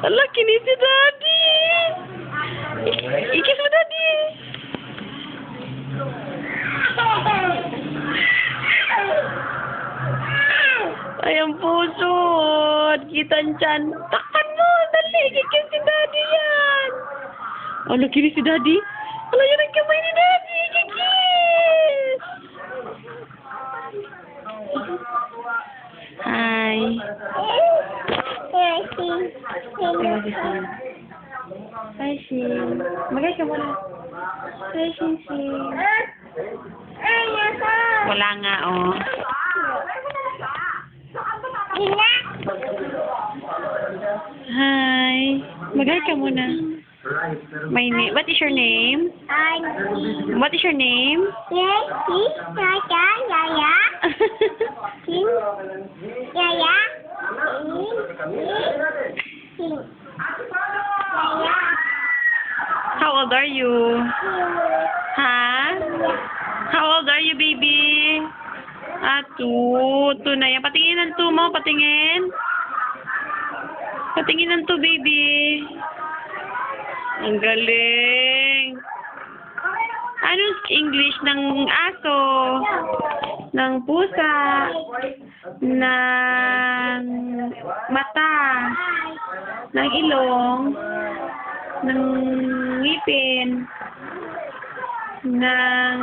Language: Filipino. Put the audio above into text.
Ala, kinis si Daddy. Ikis mo, Daddy. Ay, ang puso. Kita ang tiyan. Takpan mo. Dali. Ikis si Daddy yan. Ala, kinis si Daddy. Ala, yan ang kamay ni Daddy. Kikis. Hi. Hi, Shin. Magay ka muna. Hi, Shin. Wala nga, oh. Hi. Magay ka muna. My name. What is your name? What is your name? How old are you? Huh? How old are you, baby? Two. Two na yan. Patingin ng two mo. Patingin. Patingin ng two, baby. Ang galing. Anong English ng aso? Ng pusa? Ng mata? Ng ilong? Ng ngipin? Ng